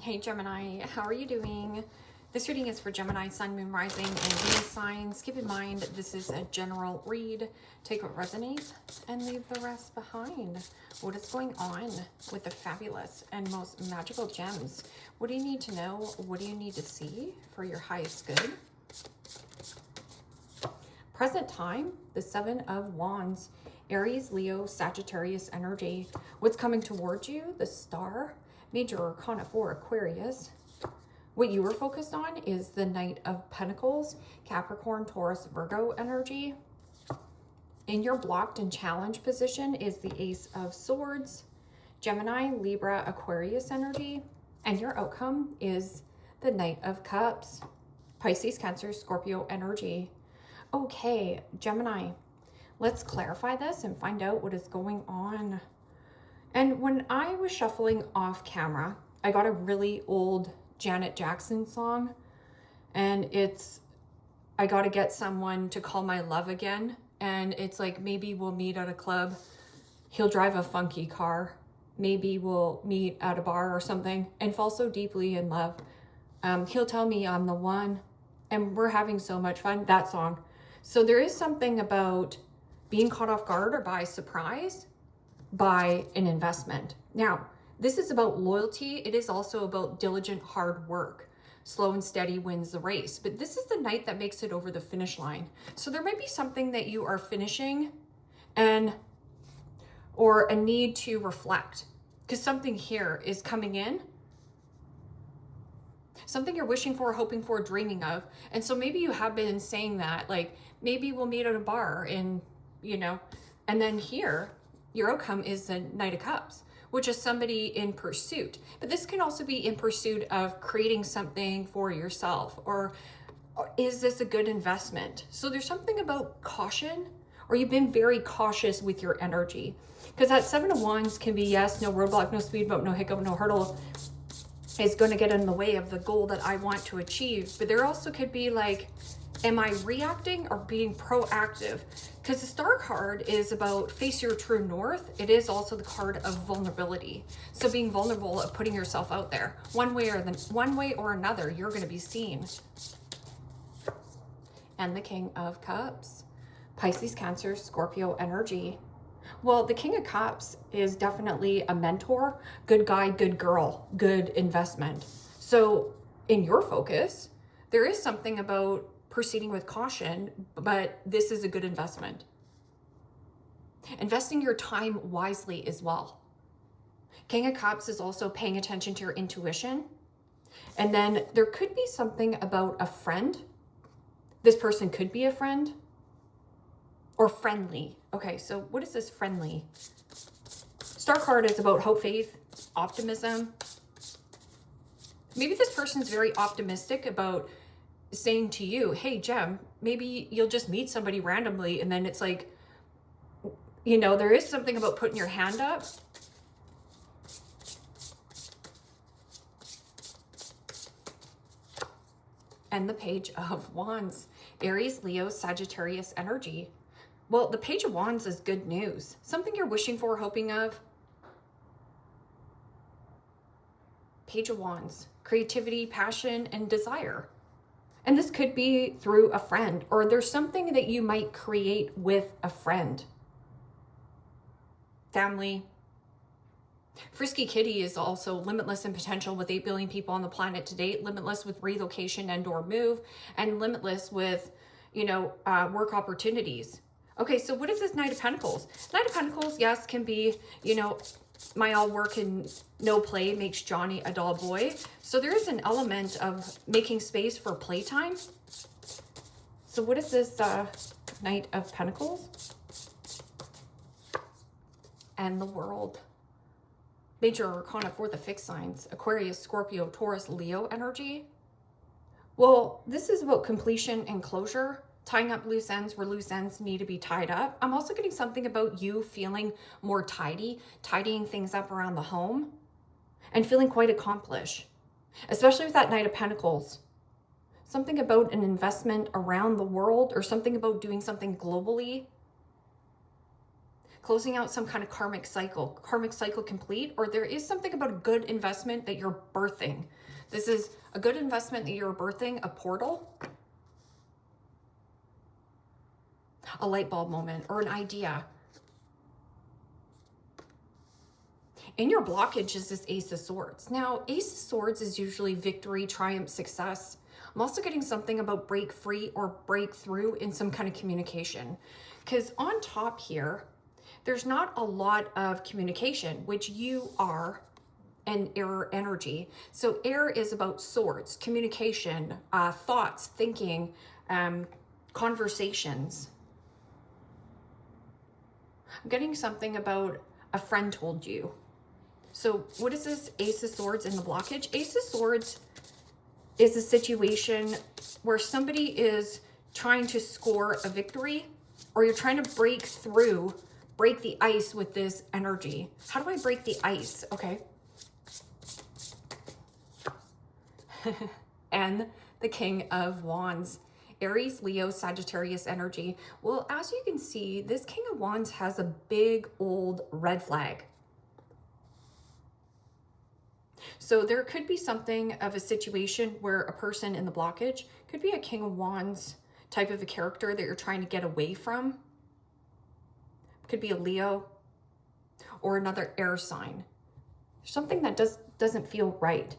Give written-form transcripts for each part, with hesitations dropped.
Hey Gemini, how are you doing? This reading is for Gemini, Sun, Moon, Rising, and Venus signs. Keep in mind, this is a general read. Take what resonates and leave the rest behind. What is going on with the fabulous and most magical gems? What do you need to know? What do you need to see for your highest good? Present time, the Seven of Wands, Aries, Leo, Sagittarius energy. What's coming towards you? The Star, Major Arcana 4, Aquarius. What you were focused on is the Knight of Pentacles, Capricorn, Taurus, Virgo energy. In your blocked and challenged position is the Ace of Swords, Gemini, Libra, Aquarius energy. And your outcome is the Knight of Cups, Pisces, Cancer, Scorpio energy. Okay, Gemini, let's clarify this and find out what is going on. And when I was shuffling off camera, I got a really old Janet Jackson song, and it's, I got to get someone to call my love again. And it's like, maybe we'll meet at a club. He'll drive a funky car. Maybe we'll meet at a bar or something and fall so deeply in love. He'll tell me I'm the one, and we're having so much fun. That song. So there is something about being caught off guard or by surprise by an investment. Now, this is about loyalty. It is also about diligent hard work. Slow and steady wins the race. But this is the night that makes it over the finish line. So there might be something that you are finishing or a need to reflect, because something here is coming in. Something you're wishing for, hoping for, dreaming of. And so maybe you have been saying that, like, maybe we'll meet at a bar and, you know, and then here, your outcome is the Knight of Cups, which is somebody in pursuit. But this can also be in pursuit of creating something for yourself, or is this a good investment? So there's something about caution, or you've been very cautious with your energy. Because that Seven of Wands can be, yes, no roadblock, no speed bump, no hiccup, no hurdle is going to get in the way of the goal that I want to achieve. But there also could be like, am I reacting or being proactive? Because the Star card is about face your true north. It is also the card of vulnerability. So being vulnerable, of putting yourself out there. One way or another, you're going to be seen. And the King of Cups, Pisces, Cancer, Scorpio energy. Well, the King of Cups is definitely a mentor, good guy, good girl, good investment. So in your focus, there is something about proceeding with caution, but this is a good investment. Investing your time wisely as well. King of Cups is also paying attention to your intuition. And then there could be something about a friend. This person could be a friend or friendly. Okay, so what is this friendly? Star card is about hope, faith, optimism. Maybe this person's very optimistic about saying to you, hey, Gem, maybe you'll just meet somebody randomly. And then it's like, you know, there is something about putting your hand up. And the Page of Wands, Aries, Leo, Sagittarius energy. Well, the Page of Wands is good news. Something you're wishing for, hoping of. Page of Wands, creativity, passion, and desire. And this could be through a friend, or there's something that you might create with a friend. Family. Frisky Kitty is also limitless in potential with 8 billion people on the planet to date, limitless with relocation and or move, and limitless with, you know, work opportunities. Okay, so what is this Knight of Pentacles? Knight of Pentacles, yes, can be, you know, my all work and no play makes Johnny a dull boy. So there is an element of making space for playtime. So what is this Knight of Pentacles? And the World. Major Arcana for the fixed signs. Aquarius, Scorpio, Taurus, Leo energy. Well, this is about completion and closure. Tying up loose ends where loose ends need to be tied up. I'm also getting something about you feeling more tidy, tidying things up around the home, and feeling quite accomplished, especially with that Knight of Pentacles. Something about an investment around the world, or something about doing something globally. closing out some kind of karmic cycle complete, or there is something about a good investment that you're birthing. This is a good investment that you're birthing, a portal, a light bulb moment, or an idea. In your blockage is this Ace of Swords. Now, Ace of Swords is usually victory, triumph, success. I'm also getting something about break free or breakthrough in some kind of communication. Because on top here, there's not a lot of communication, which you are an air energy. So air is about swords, communication, thoughts, thinking, conversations. I'm getting something about a friend told you. So what is this Ace of Swords in the blockage? Ace of Swords is a situation where somebody is trying to score a victory, or you're trying to break through, break the ice with this energy. How do I break the ice? Okay. And the King of Wands. Aries, Leo, Sagittarius energy. Well, as you can see, this King of Wands has a big old red flag. So there could be something of a situation where a person in the blockage could be a King of Wands type of a character that you're trying to get away from. Could be a Leo or another air sign. Something that doesn't feel right.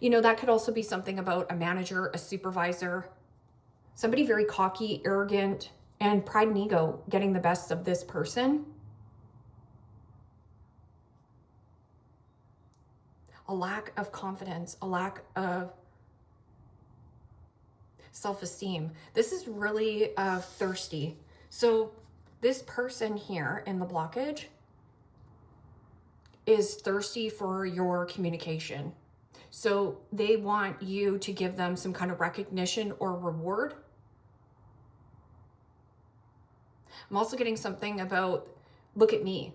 You know, that could also be something about a manager, a supervisor, somebody very cocky, arrogant, and pride and ego getting the best of this person. A lack of confidence, a lack of self-esteem. This is really thirsty. So this person here in the blockage is thirsty for your communication. So they want you to give them some kind of recognition or reward. I'm also getting something about, look at me.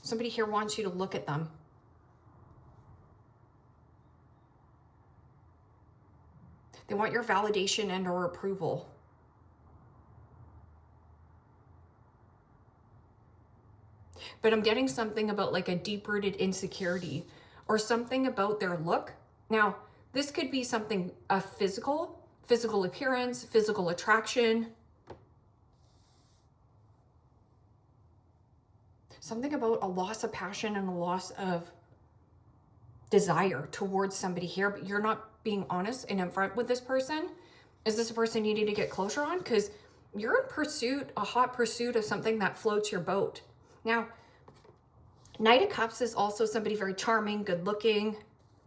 Somebody here wants you to look at them. They want your validation and or approval. But I'm getting something about like a deep-rooted insecurity or something about their look. Now, this could be something physical appearance, physical attraction. Something about a loss of passion and a loss of desire towards somebody here, but you're not being honest and upfront with this person. Is this a person you need to get closure on? Because you're in pursuit, a hot pursuit of something that floats your boat. Now, Knight of Cups is also somebody very charming, good looking,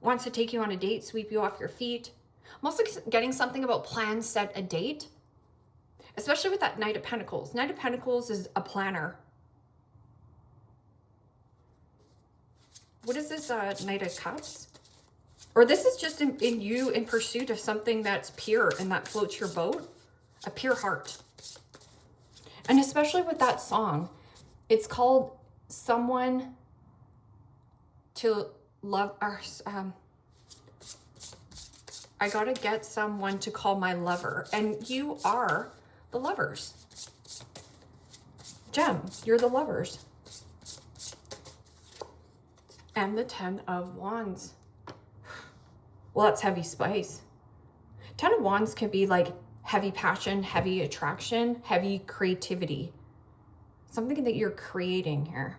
wants to take you on a date, sweep you off your feet. I'm also getting something about plan, set a date, especially with that Knight of Pentacles. Knight of Pentacles is a planner. What is this Knight of Cups? Or this is just in you in pursuit of something that's pure and that floats your boat, a pure heart. And especially with that song, it's called Someone to Love, or I gotta get someone to call my lover. And you are the lovers. Gem, you're the lovers. And the 10 of Wands. Well, that's heavy spice. 10 of Wands can be like heavy passion, heavy attraction, heavy creativity. Something that you're creating here.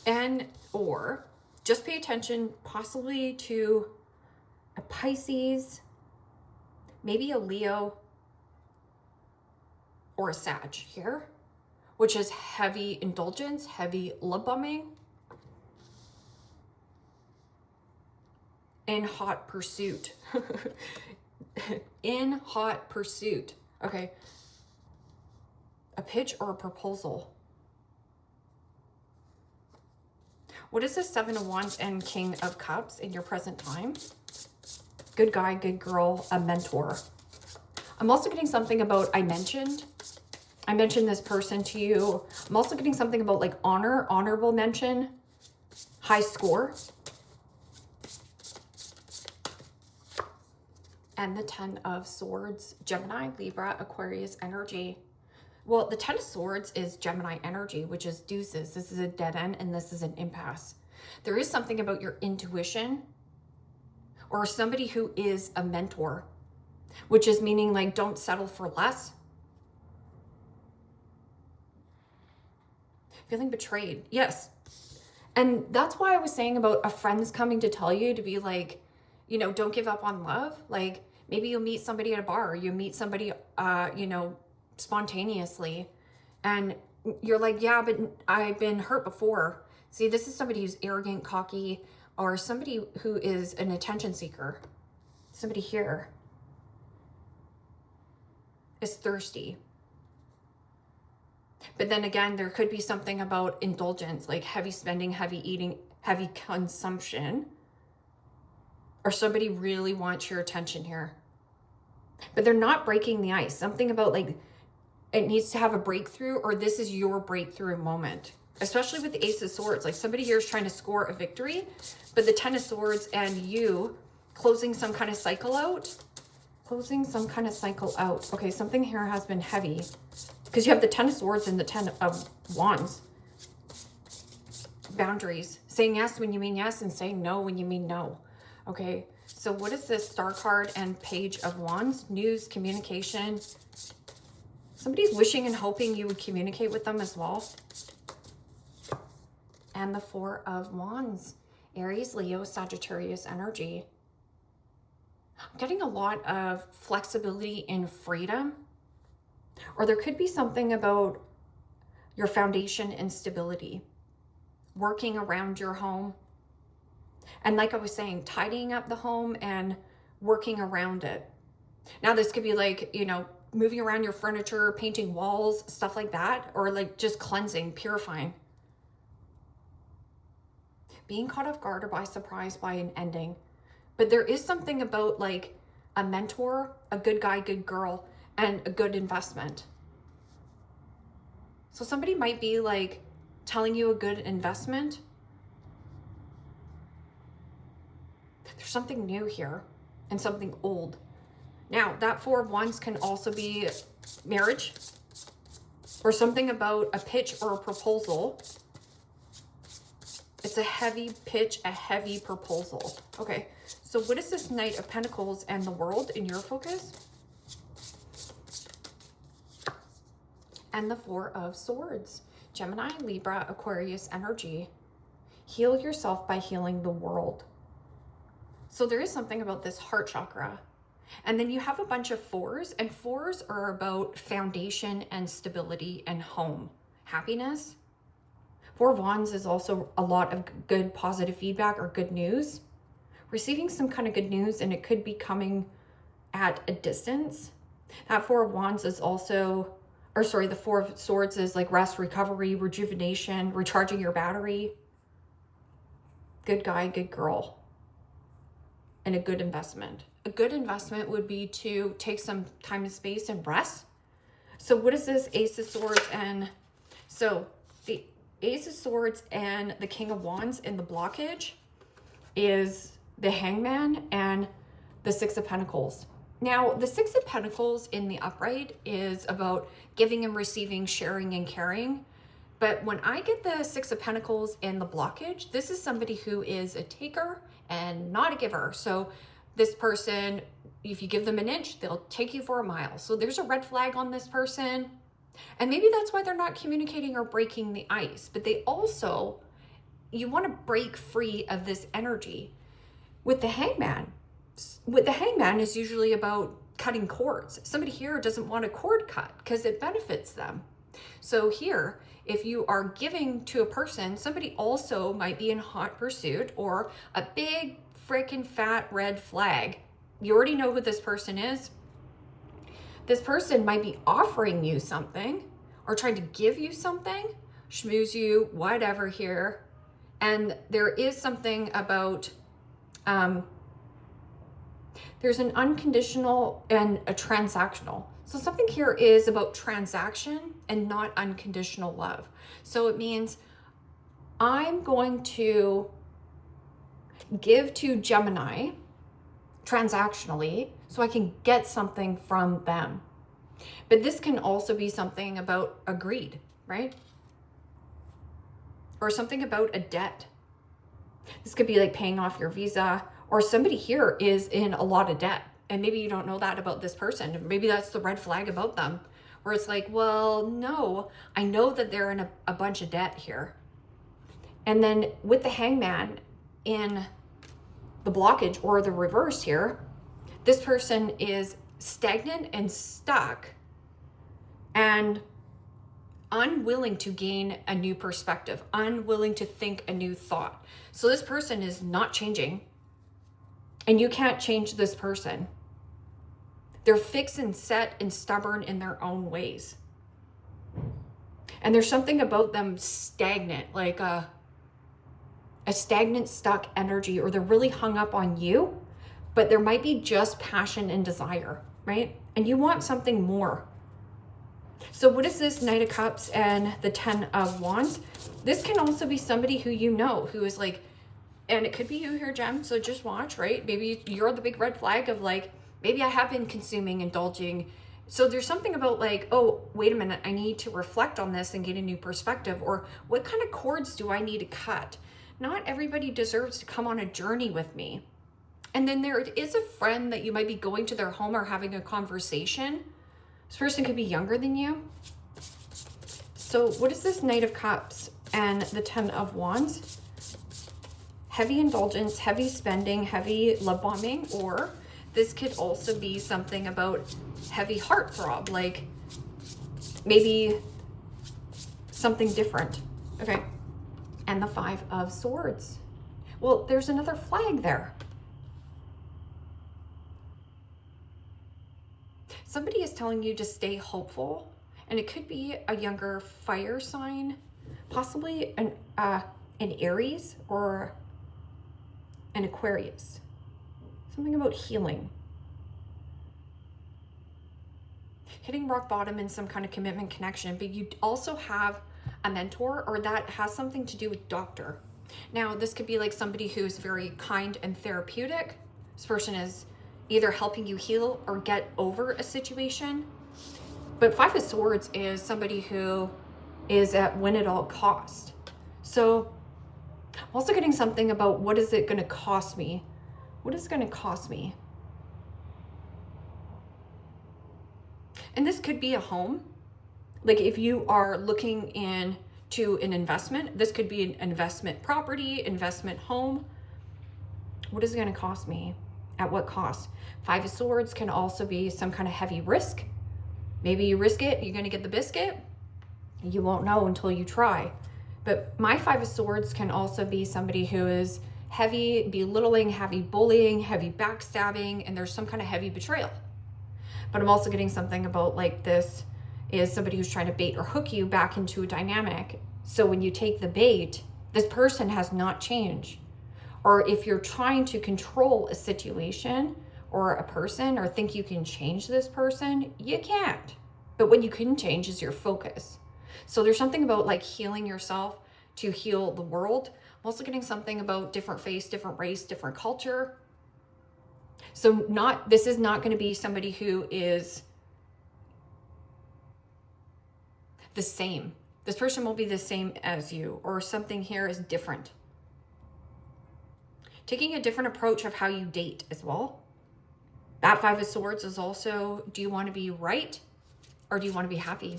And or just pay attention possibly to a Pisces, maybe a Leo, or a Sag here, which is heavy indulgence, heavy love bombing, in hot pursuit. In hot pursuit. Okay. A pitch or a proposal. What is the 7 of Wands and King of Cups in your present time? Good guy, good girl, a mentor. I'm also getting something about I mentioned this person to you. I'm also getting something about like honor, honorable mention, high score. And the 10 of Swords, Gemini, Libra, Aquarius energy. Well, the 10 of Swords is Gemini energy, which is deuces. This is a dead end and this is an impasse. There is something about your intuition or somebody who is a mentor, which is meaning like don't settle for less. Feeling betrayed. Yes. And that's why I was saying about a friend's coming to tell you to be like, you know, don't give up on love. Like maybe you'll meet somebody at a bar, or you meet somebody, you know, spontaneously. And you're like, yeah, but I've been hurt before. See, this is somebody who's arrogant, cocky, or somebody who is an attention seeker. Somebody here is thirsty. But then again, there could be something about indulgence, like heavy spending, heavy eating, heavy consumption. Or somebody really wants your attention here. But they're not breaking the ice. Something about like, it needs to have a breakthrough, or this is your breakthrough moment. Especially with the Ace of Swords. Like somebody here is trying to score a victory, but the 10 of Swords and you closing some kind of cycle out. Closing some kind of cycle out. Okay, something here has been heavy. Because you have the 10 of Swords and the 10 of Wands. Boundaries. Saying yes when you mean yes and saying no when you mean no. Okay, so what is this Star card and Page of Wands? News, communication. Somebody's wishing and hoping you would communicate with them as well. And the 4 of Wands. Aries, Leo, Sagittarius energy. I'm getting a lot of flexibility and freedom. Or there could be something about your foundation and stability. Working around your home. And like I was saying, tidying up the home and working around it. Now this could be like, you know, moving around your furniture, painting walls, stuff like that. Or like just cleansing, purifying. Being caught off guard or by surprise by an ending. But there is something about like a mentor, a good guy, good girl, and a good investment. So somebody might be like telling you a good investment. There's something new here and something old. Now that 4 of Wands can also be marriage or something about a pitch or a proposal. It's a heavy pitch, a heavy proposal. Okay, so what is this Knight of Pentacles and the World in your focus? And the 4 of Swords. Gemini, Libra, Aquarius energy. Heal yourself by healing the world. So there is something about this heart chakra. And then you have a bunch of 4s, and 4s are about foundation and stability and home. Happiness. 4 of Wands is also a lot of good positive feedback or good news. Receiving some kind of good news, and it could be coming at a distance. That 4 of Wands is also, or sorry, the 4 of Swords is like rest, recovery, rejuvenation, recharging your battery. Good guy, good girl. And a good investment. A good investment would be to take some time and space and rest. So what is this Ace of Swords? And so the Ace of Swords and the King of Wands in the blockage is the Hangman and the 6 of Pentacles. Now, the 6 of Pentacles in the upright is about giving and receiving, sharing and caring. But when I get the 6 of Pentacles in the blockage, this is somebody who is a taker and not a giver. So this person, if you give them an inch, they'll take you for a mile. So there's a red flag on this person. And maybe that's why they're not communicating or breaking the ice. But they also, you want to break free of this energy. With the Hangman is usually about cutting cords. Somebody here doesn't want a cord cut because it benefits them. So here, if you are giving to a person, somebody also might be in hot pursuit or a big freaking fat red flag. You already know who this person is. This person might be offering you something or trying to give you something, schmooze you, whatever here. And there is something about, there's an unconditional and a transactional. So something here is about transaction and not unconditional love. So it means I'm going to give to Gemini transactionally so I can get something from them. But this can also be something about a greed, right? Or something about a debt. This could be like paying off your visa, or somebody here is in a lot of debt. And maybe you don't know that about this person. Maybe that's the red flag about them, where it's like, well, no, I know that they're in a bunch of debt here. And then with the Hangman in the blockage or the reverse here, this person is stagnant and stuck and unwilling to gain a new perspective, unwilling to think a new thought. So this person is not changing, and you can't change this person. They're fixed and set and stubborn in their own ways. And there's something about them stagnant, like a stagnant, stuck energy, or they're really hung up on you, but there might be just passion and desire, right? And you want something more. So what is this Knight of Cups and the 10 of Wands? This can also be somebody who you know, who is like, and it could be you here, Gem, so just watch, right? Maybe you're the big red flag of like, maybe I have been consuming, indulging. So there's something about like, oh, wait a minute, I need to reflect on this and get a new perspective, or what kind of cords do I need to cut? Not everybody deserves to come on a journey with me. And then there is a friend that you might be going to their home or having a conversation. This person could be younger than you. So what is this Knight of Cups and the 10 of Wands? Heavy indulgence, heavy spending, heavy love bombing, or this could also be something about heavy heartthrob, like maybe something different. Okay. And the 5 of Swords. Well, there's another flag there. Somebody is telling you to stay hopeful, and it could be a younger fire sign, possibly an Aries or an Aquarius. Something about healing. Hitting rock bottom in some kind of commitment connection, but you also have a mentor, or that has something to do with doctor. Now, this could be like somebody who's very kind and therapeutic. This person is either helping you heal or get over a situation. But 5 of Swords is somebody who is at win at all cost. So I'm also getting something about what is it going to cost me? What is it going to cost me? And this could be a home. Like if you are looking into an investment, this could be an investment property, investment home. What is it going to cost me? At what cost? 5 of Swords can also be some kind of heavy risk. Maybe you risk it, you're going to get the biscuit. You won't know until you try. But my 5 of Swords can also be somebody who is heavy belittling, heavy bullying, heavy backstabbing, and there's some kind of heavy betrayal. But I'm also getting something about like this is somebody who's trying to bait or hook you back into a dynamic. So when you take the bait, this person has not changed. Or if you're trying to control a situation or a person, or think you can change this person, you can't. But what you can change is your focus. So there's something about like healing yourself to heal the world. I'm also getting something about different face, different race, different culture. So this is not going to be somebody who is the same. This person will be the same as you, or something here is different. Taking a different approach of how you date as well. That 5 of Swords is also, do you want to be right or do you want to be happy?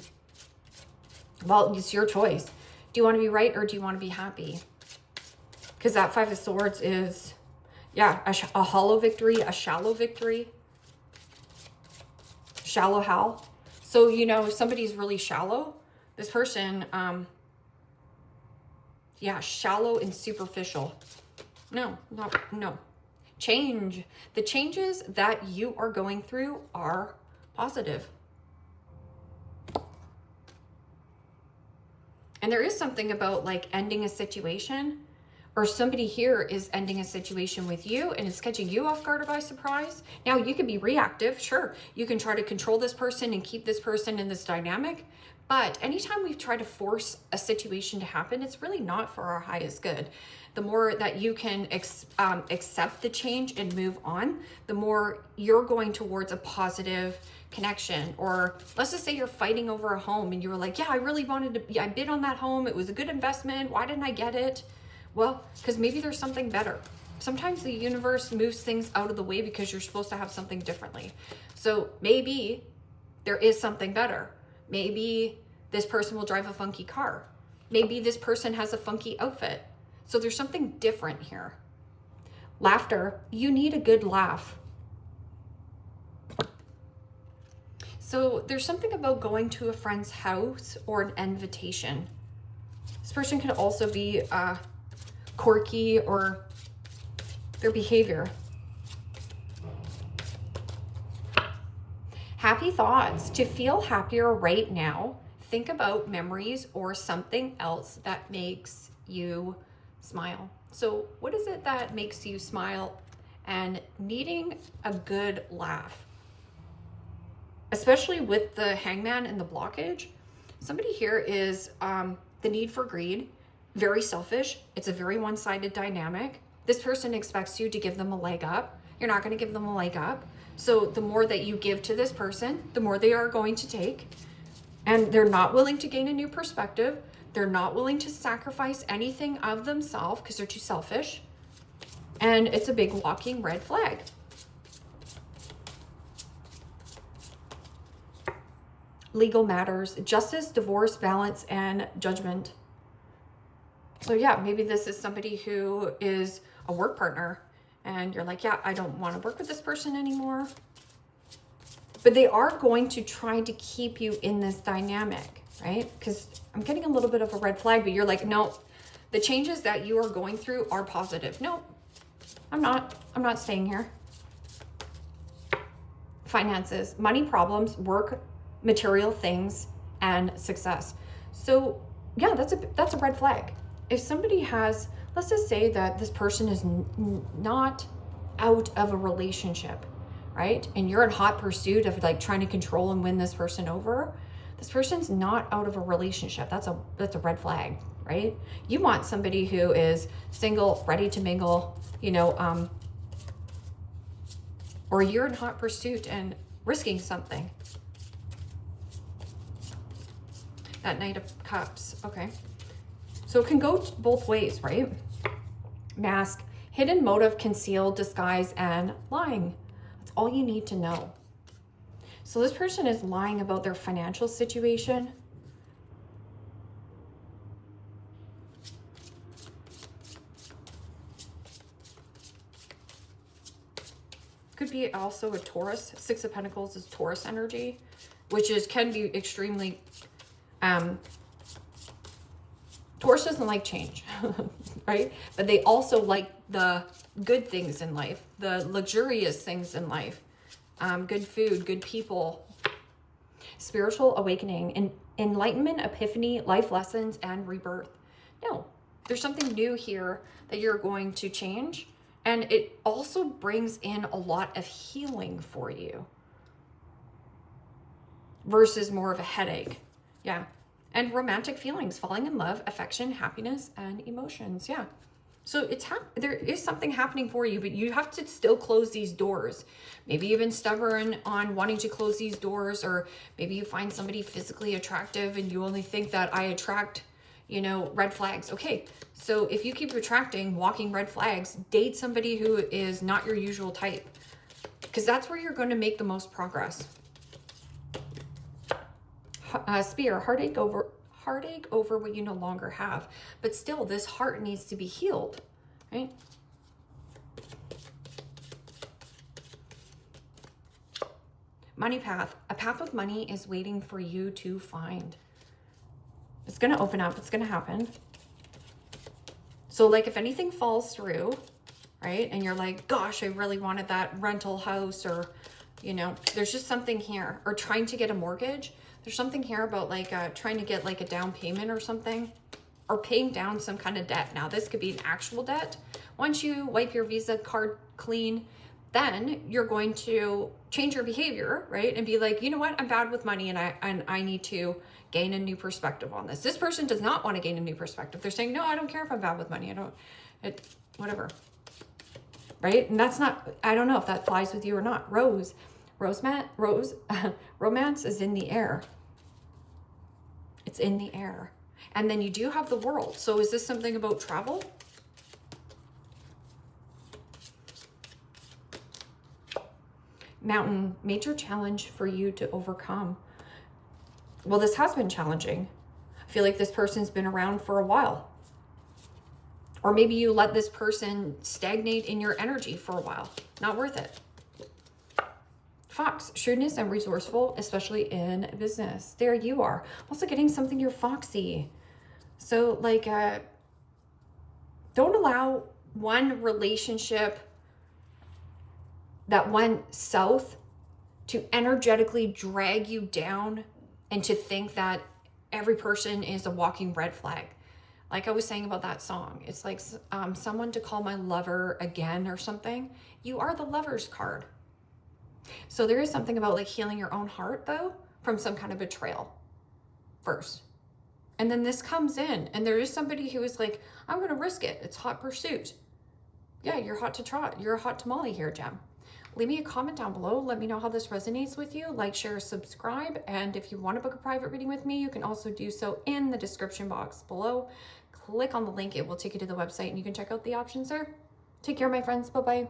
Well, it's your choice. Do you want to be right or do you want to be happy? Because that 5 of Swords is, yeah, a hollow victory, a shallow victory. Shallow how? So, you know, if somebody's really shallow, this person, yeah, shallow and superficial. No. Change. The changes that you are going through are positive. And there is something about like ending a situation, or somebody here is ending a situation with you and it's catching you off guard or by surprise. Now you can be reactive. Sure. You can try to control this person and keep this person in this dynamic, But anytime we try to force a situation to happen, it's really not for our highest good. The more that you can accept the change and move on, the more you're going towards a positive connection. Or let's just say you're fighting over a home and you were like, yeah, I really wanted to, I bid on that home. It was a good investment. Why didn't I get it? Well, because maybe there's something better. Sometimes the universe moves things out of the way because you're supposed to have something differently. So maybe there is something better. Maybe this person will drive a funky car. Maybe this person has a funky outfit. So there's something different here. Laughter, you need a good laugh. So there's something about going to a friend's house or an invitation. This person could also be quirky or their behavior. Happy thoughts. To feel happier right now, think about memories or something else that makes you smile. So what is it that makes you smile? And needing a good laugh, especially with the hangman and the blockage. Somebody here is the need for greed, very selfish. It's a very one-sided dynamic. This person expects you to give them a leg up. You're not going to give them a leg up. So the more that you give to this person, the more they are going to take. And they're not willing to gain a new perspective. They're not willing to sacrifice anything of themselves because they're too selfish. And it's a big walking red flag. Legal matters, justice, divorce, balance, and judgment. So yeah, maybe this is somebody who is a work partner and you're like, yeah, I don't want to work with this person anymore. But they are going to try to keep you in this dynamic, right? Because I'm getting a little bit of a red flag, but you're like, no, the changes that you are going through are positive. No, I'm not staying here. Finances, money problems, work, material things, and success. So yeah, that's a red flag. If somebody has, let's just say that this person is not out of a relationship, right? And you're in hot pursuit of like trying to control and win this person over. This person's not out of a relationship. That's a red flag, right? You want somebody who is single, ready to mingle, you know, or you're in hot pursuit and risking something. That Knight of Cups, okay. So it can go both ways, right? Mask, hidden motive, concealed, disguise, and lying. That's all you need to know. So this person is lying about their financial situation. Could be also a Taurus. Six of Pentacles is Taurus energy, which can be extremely Taurus doesn't like change, right? But they also like the good things in life, the luxurious things in life, good food, good people, spiritual awakening, enlightenment, epiphany, life lessons, and rebirth. No, there's something new here that you're going to change. And it also brings in a lot of healing for you versus more of a headache. Yeah. And romantic feelings, falling in love, affection, happiness, and emotions. Yeah. So there is something happening for you, but you have to still close these doors. Maybe you've been stubborn on wanting to close these doors, or maybe you find somebody physically attractive and you only think that I attract, you know, red flags. Okay. So if you keep attracting walking red flags, date somebody who is not your usual type, because that's where you're going to make the most progress. Spear, heartache over what you no longer have, but still this heart needs to be healed, right? Money path, a path with money is waiting for you to find. It's going to open up. It's going to happen. So like if anything falls through, right? And you're like, gosh, I really wanted that rental house, or, you know, there's just something here, or trying to get a mortgage. There's something here about like trying to get like a down payment or something, or paying down some kind of debt. Now this could be an actual debt. Once you wipe your Visa card clean, then you're going to change your behavior, right? And be like, you know what? I'm bad with money and I need to gain a new perspective on this. This person does not want to gain a new perspective. They're saying, no, I don't care if I'm bad with money. Whatever. Right? And that's not, I don't know if that flies with you or not. Romance is in the air. It's in the air. And then you do have the World. So is this something about travel? Mountain, major challenge for you to overcome. Well, this has been challenging. I feel like this person's been around for a while. Or maybe you let this person stagnate in your energy for a while. Not worth it. Fox, shrewdness and resourceful, especially in business. There you are. Also getting something, you're foxy. So like, don't allow one relationship that went south to energetically drag you down and to think that every person is a walking red flag. Like I was saying about that song, it's like someone to call my lover again or something. You are the Lover's card. So there is something about like healing your own heart though, from some kind of betrayal first. And then this comes in and there is somebody who is like, I'm going to risk it. It's hot pursuit. Yeah, you're hot to trot. You're a hot tamale here, Gem. Leave me a comment down below. Let me know how this resonates with you. Like, share, subscribe. And if you want to book a private reading with me, you can also do so in the description box below. Click on the link. It will take you to the website and you can check out the options there. Take care, my friends. Bye-bye.